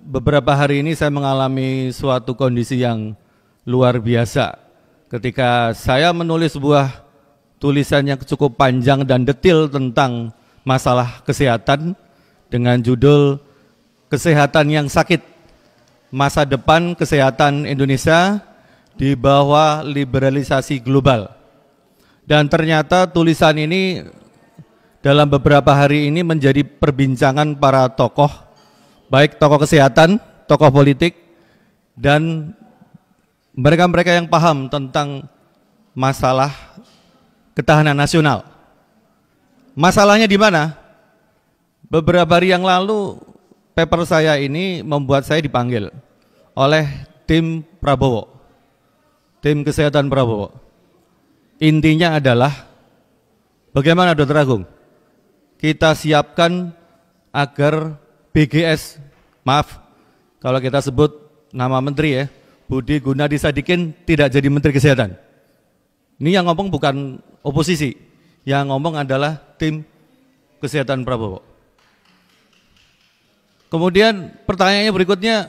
beberapa hari ini saya mengalami suatu kondisi yang luar biasa ketika saya menulis sebuah tulisan yang cukup panjang dan detail tentang masalah kesehatan dengan judul Kesehatan yang Sakit, Masa Depan Kesehatan Indonesia di Bawah Liberalisasi Global. Dan ternyata tulisan ini dalam beberapa hari ini menjadi perbincangan para tokoh, baik tokoh kesehatan, tokoh politik, dan mereka-mereka yang paham tentang masalah ketahanan nasional. Masalahnya di mana? Beberapa hari yang lalu paper saya ini membuat saya dipanggil oleh tim Prabowo, tim kesehatan Prabowo. Intinya adalah bagaimana Dr. Agung kita siapkan agar BGS, maaf kalau kita sebut nama menteri ya, Budi Gunadi Sadikin tidak jadi menteri kesehatan. Ini yang ngomong bukan oposisi, yang ngomong adalah tim kesehatan Prabowo. Kemudian pertanyaannya berikutnya,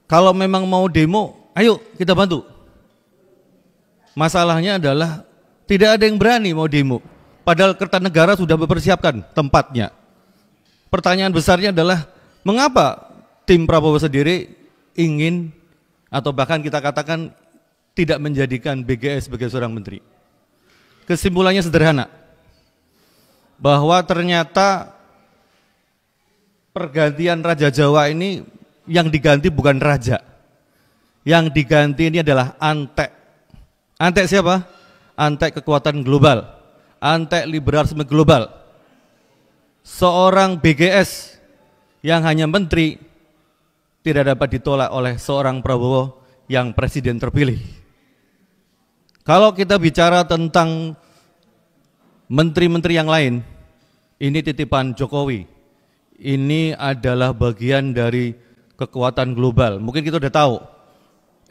kalau memang mau demo, ayo kita bantu. Masalahnya adalah tidak ada yang berani mau demo, padahal Kertanegara sudah mempersiapkan tempatnya. Pertanyaan besarnya adalah, mengapa tim Prabowo sendiri ingin atau bahkan kita katakan tidak menjadikan BGS sebagai seorang menteri? Kesimpulannya sederhana, bahwa ternyata pergantian Raja Jawa ini yang diganti bukan raja, yang diganti ini adalah antek. Antek siapa? Antek kekuatan global, antek liberalisme global. Seorang BGS yang hanya menteri tidak dapat ditolak oleh seorang Prabowo yang presiden terpilih. Kalau kita bicara tentang menteri-menteri yang lain, ini titipan Jokowi. Ini adalah bagian dari kekuatan global. Mungkin kita sudah tahu,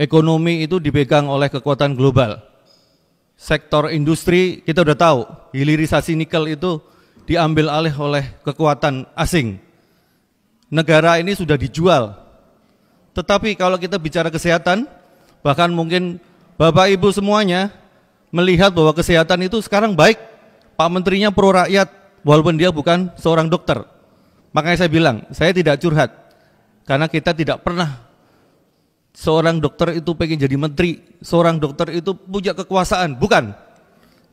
ekonomi itu dipegang oleh kekuatan global. Sektor industri kita sudah tahu, hilirisasi nikel itu diambil alih oleh kekuatan asing. Negara ini sudah dijual. Tetapi kalau kita bicara kesehatan, bahkan mungkin Bapak Ibu semuanya melihat bahwa kesehatan itu sekarang baik. Pak Menterinya pro rakyat, walaupun dia bukan seorang dokter. Makanya saya bilang, saya tidak curhat, karena kita tidak pernah seorang dokter itu pengen jadi menteri, seorang dokter itu punya kekuasaan, bukan.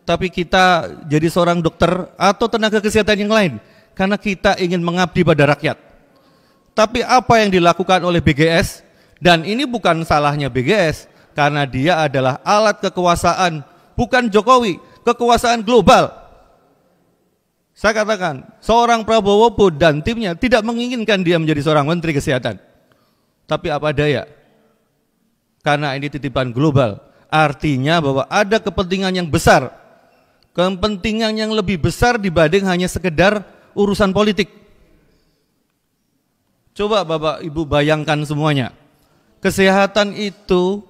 Tapi kita jadi seorang dokter atau tenaga kesehatan yang lain, karena kita ingin mengabdi pada rakyat. Tapi apa yang dilakukan oleh BGS, dan ini bukan salahnya BGS, karena dia adalah alat kekuasaan, bukan Jokowi, kekuasaan global. Saya katakan, seorang Prabowo pun dan timnya tidak menginginkan dia menjadi seorang menteri kesehatan. Tapi apa daya? Karena ini titipan global, artinya bahwa ada kepentingan yang besar, kepentingan yang lebih besar dibanding hanya sekedar urusan politik. Coba Bapak Ibu bayangkan semuanya, kesehatan itu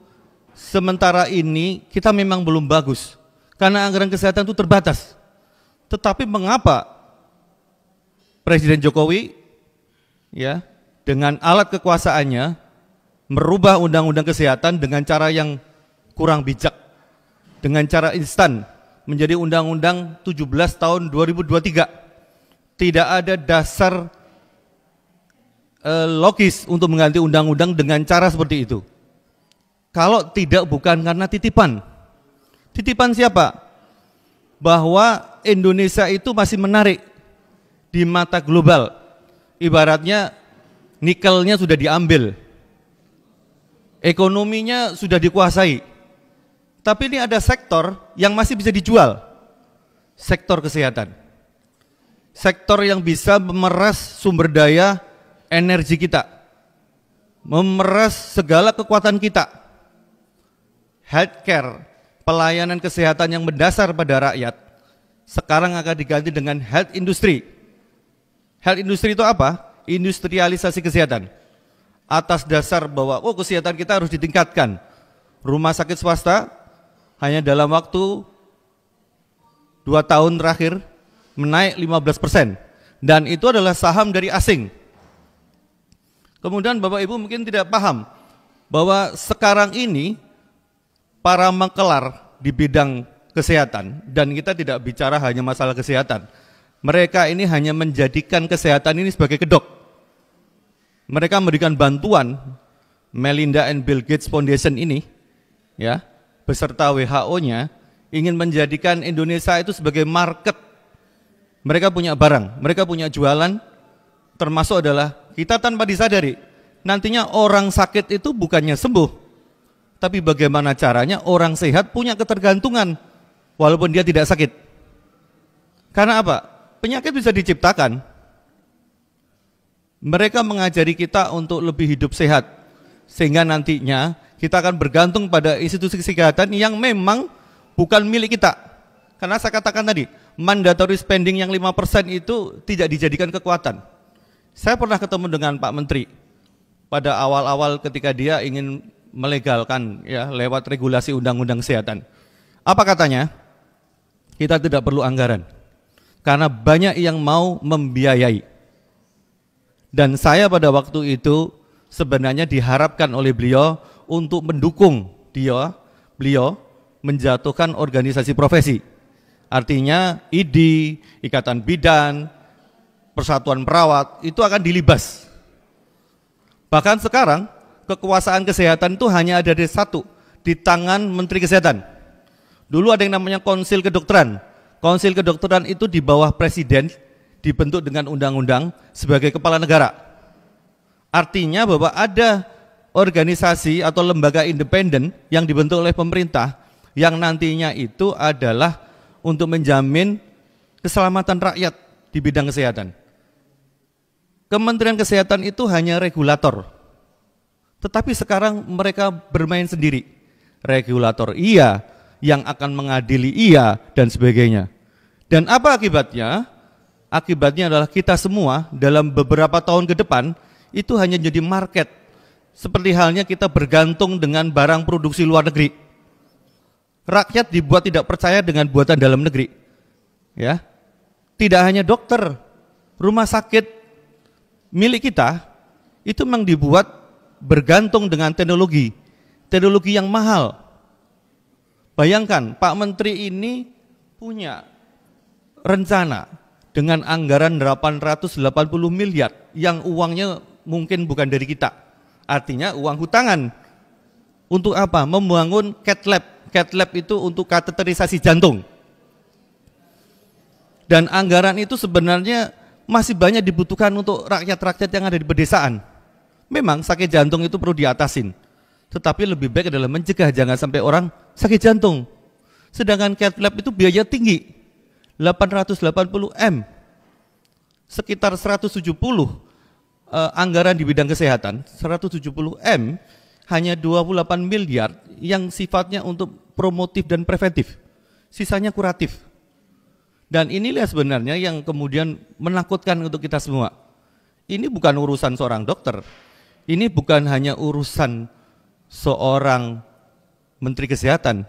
sementara ini kita memang belum bagus, karena anggaran kesehatan itu terbatas. Tetapi mengapa Presiden Jokowi ya dengan alat kekuasaannya merubah undang-undang kesehatan dengan cara yang kurang bijak, dengan cara instan menjadi undang-undang 17 tahun 2023. Tidak ada dasar logis untuk mengganti undang-undang dengan cara seperti itu. Kalau tidak bukan karena titipan. Titipan siapa? Bahwa Indonesia itu masih menarik di mata global. Ibaratnya nikelnya sudah diambil, ekonominya sudah dikuasai. Tapi ini ada sektor yang masih bisa dijual. Sektor kesehatan. Sektor yang bisa memeras sumber daya energi kita, memeras segala kekuatan kita. Healthcare, pelayanan kesehatan yang mendasar pada rakyat, sekarang akan diganti dengan health industry. Health industry itu apa? Industrialisasi kesehatan. Atas dasar bahwa kesehatan kita harus ditingkatkan. Rumah sakit swasta hanya dalam waktu 2 tahun terakhir menaik 15%. Dan itu adalah saham dari asing. Kemudian Bapak Ibu mungkin tidak paham bahwa sekarang ini para maklar di bidang kesehatan, dan kita tidak bicara hanya masalah kesehatan, mereka ini hanya menjadikan kesehatan ini sebagai kedok. Mereka memberikan bantuan, Melinda and Bill Gates Foundation ini, ya, beserta WHO-nya, ingin menjadikan Indonesia itu sebagai market. Mereka punya barang, mereka punya jualan, termasuk adalah kita tanpa disadari, nantinya orang sakit itu bukannya sembuh, tapi bagaimana caranya orang sehat punya ketergantungan, walaupun dia tidak sakit. Karena apa? Penyakit bisa diciptakan. Mereka mengajari kita untuk lebih hidup sehat, sehingga nantinya kita akan bergantung pada institusi kesehatan yang memang bukan milik kita. Karena saya katakan tadi, mandatory spending yang 5% itu tidak dijadikan kekuatan. Saya pernah ketemu dengan Pak Menteri pada awal-awal ketika dia ingin melegalkan, ya, lewat regulasi undang-undang kesehatan. Apa katanya? Kita tidak perlu anggaran, karena banyak yang mau membiayai. Dan saya pada waktu itu sebenarnya diharapkan oleh beliau untuk mendukung beliau menjatuhkan organisasi profesi. Artinya IDI, Ikatan Bidan, Persatuan Perawat itu akan dilibas. Bahkan sekarang kekuasaan kesehatan itu hanya ada di satu, di tangan Menteri Kesehatan. Dulu ada yang namanya Konsil Kedokteran. Konsil Kedokteran itu di bawah Presiden, dibentuk dengan undang-undang sebagai kepala negara. Artinya bahwa ada organisasi atau lembaga independen yang dibentuk oleh pemerintah yang nantinya itu adalah untuk menjamin keselamatan rakyat di bidang kesehatan. Kementerian Kesehatan itu hanya regulator, tetapi sekarang mereka bermain sendiri. Regulator iya, yang akan mengadili iya, dan sebagainya. Dan apa akibatnya? Akibatnya adalah kita semua dalam beberapa tahun ke depan itu hanya jadi market. Seperti halnya kita bergantung dengan barang produksi luar negeri. Rakyat dibuat tidak percaya dengan buatan dalam negeri. Ya. Tidak hanya dokter, rumah sakit milik kita itu memang dibuat bergantung dengan teknologi yang mahal. Bayangkan, Pak Menteri ini punya rencana dengan anggaran 880 miliar yang uangnya mungkin bukan dari kita. Artinya uang hutangan. Untuk apa? Membangun cath lab. Cath lab itu untuk kateterisasi jantung. Dan anggaran itu sebenarnya masih banyak dibutuhkan untuk rakyat-rakyat yang ada di pedesaan. Memang sakit jantung itu perlu diatasin, tetapi lebih baik adalah mencegah, jangan sampai orang sakit jantung. Sedangkan cath lab itu biaya tinggi, 880 M, sekitar 170 anggaran di bidang kesehatan, 170 M, hanya 28 miliar yang sifatnya untuk promotif dan preventif, sisanya kuratif. Dan inilah sebenarnya yang kemudian menakutkan untuk kita semua. Ini bukan urusan seorang dokter, ini bukan hanya urusan seorang Menteri Kesehatan,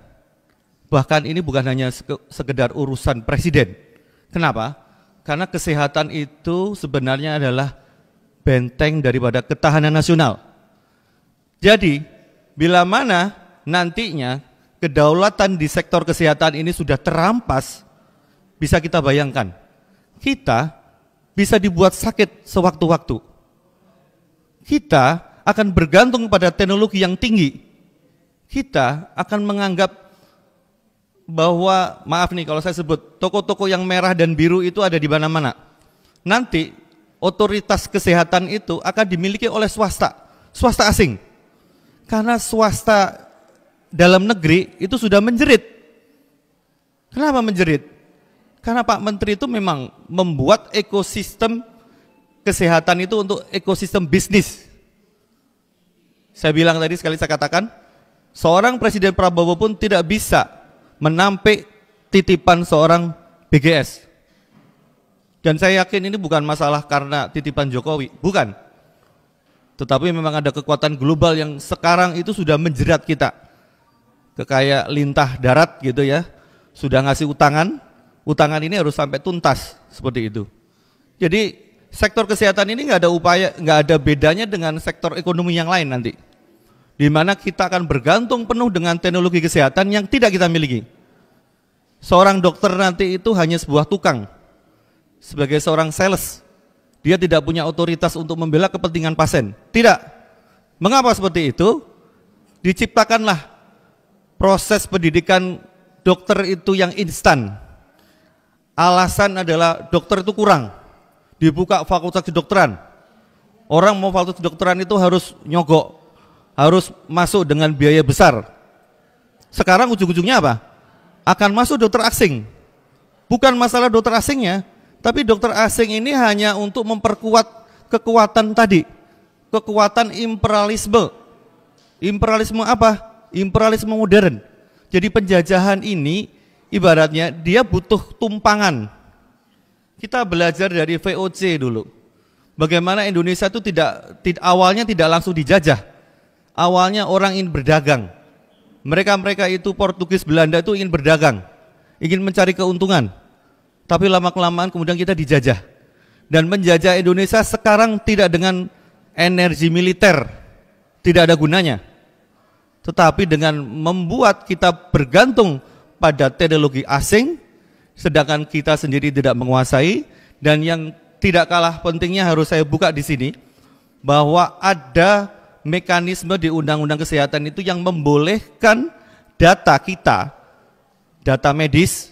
bahkan ini bukan hanya sekedar urusan Presiden. Kenapa? Karena kesehatan itu sebenarnya adalah benteng daripada ketahanan nasional. Jadi, bila mana nantinya kedaulatan di sektor kesehatan ini sudah terampas, bisa kita bayangkan, kita bisa dibuat sakit sewaktu-waktu. Kita akan bergantung pada teknologi yang tinggi. Kita akan menganggap bahwa, maaf nih kalau saya sebut, toko-toko yang merah dan biru itu ada di mana-mana. Nanti otoritas kesehatan itu akan dimiliki oleh swasta asing. Karena swasta dalam negeri itu sudah menjerit. Kenapa menjerit? Karena Pak Menteri itu memang membuat ekosistem kesehatan itu untuk ekosistem bisnis. Saya bilang tadi, sekali saya katakan, seorang Presiden Prabowo pun tidak bisa menampik titipan seorang BGS. Dan saya yakin ini bukan masalah karena titipan Jokowi, bukan. Tetapi memang ada kekuatan global yang sekarang itu sudah menjerat kita. Kayak lintah darat gitu ya, sudah ngasih utangan ini harus sampai tuntas, seperti itu. Jadi sektor kesehatan ini nggak ada bedanya dengan sektor ekonomi yang lain nanti, di mana kita akan bergantung penuh dengan teknologi kesehatan yang tidak kita miliki. Seorang dokter nanti itu hanya sebuah tukang, sebagai seorang sales, dia tidak punya otoritas untuk membela kepentingan pasien. Tidak. Mengapa seperti itu? Diciptakanlah proses pendidikan dokter itu yang instan. Alasan adalah dokter itu kurang. Dibuka fakultas kedokteran. Orang mau fakultas kedokteran itu harus nyogok, harus masuk dengan biaya besar. Sekarang ujung-ujungnya apa? Akan masuk dokter asing. Bukan masalah dokter asingnya, tapi dokter asing ini hanya untuk memperkuat kekuatan tadi, kekuatan imperialisme. Imperialisme apa? Imperialisme modern. Jadi penjajahan ini ibaratnya dia butuh tumpangan. Kita belajar dari VOC dulu. Bagaimana Indonesia itu awalnya tidak langsung dijajah. Awalnya orang ingin berdagang. Mereka itu Portugis, Belanda itu ingin berdagang, ingin mencari keuntungan. Tapi lama-kelamaan kemudian kita dijajah. Dan menjajah Indonesia sekarang tidak dengan energi militer, tidak ada gunanya. Tetapi dengan membuat kita bergantung pada teknologi asing, sedangkan kita sendiri tidak menguasai. Dan yang tidak kalah pentingnya harus saya buka di sini, bahwa ada mekanisme di Undang-Undang Kesehatan itu yang membolehkan data kita, data medis,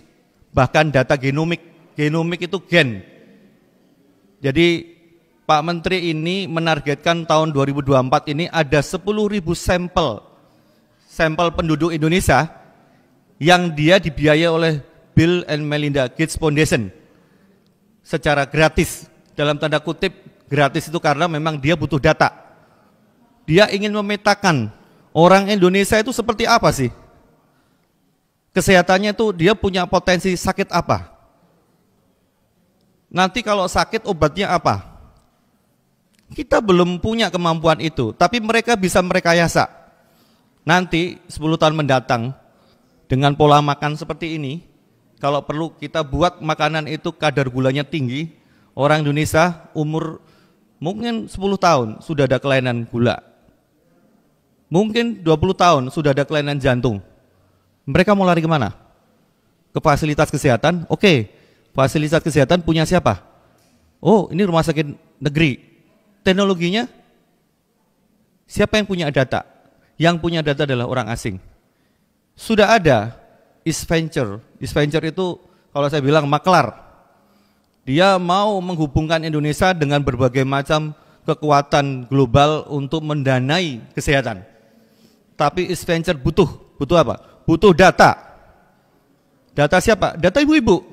bahkan data genomik. Genomik itu gen. Jadi Pak Menteri ini menargetkan tahun 2024 ini ada 10.000 sampel penduduk Indonesia yang dia dibiayai oleh Bill and Melinda Gates Foundation secara gratis. Dalam tanda kutip gratis itu karena memang dia butuh data. Dia ingin memetakan orang Indonesia itu seperti apa sih? Kesehatannya itu dia punya potensi sakit apa? Nanti kalau sakit obatnya apa? Kita belum punya kemampuan itu, tapi mereka bisa merekayasa. Nanti 10 tahun mendatang dengan pola makan seperti ini, kalau perlu kita buat makanan itu kadar gulanya tinggi, orang Indonesia umur mungkin 10 tahun sudah ada kelainan gula. Mungkin 20 tahun sudah ada kelainan jantung. Mereka mau lari kemana? Ke fasilitas kesehatan? Oke, fasilitas kesehatan punya siapa? Oh, ini rumah sakit negeri. Teknologinya? Siapa yang punya data? Yang punya data adalah orang asing. Sudah ada East Venture. East Venture itu kalau saya bilang maklar. Dia mau menghubungkan Indonesia dengan berbagai macam kekuatan global untuk mendanai kesehatan. Tapi East Venture butuh apa? Butuh data. Data siapa? Data ibu-ibu.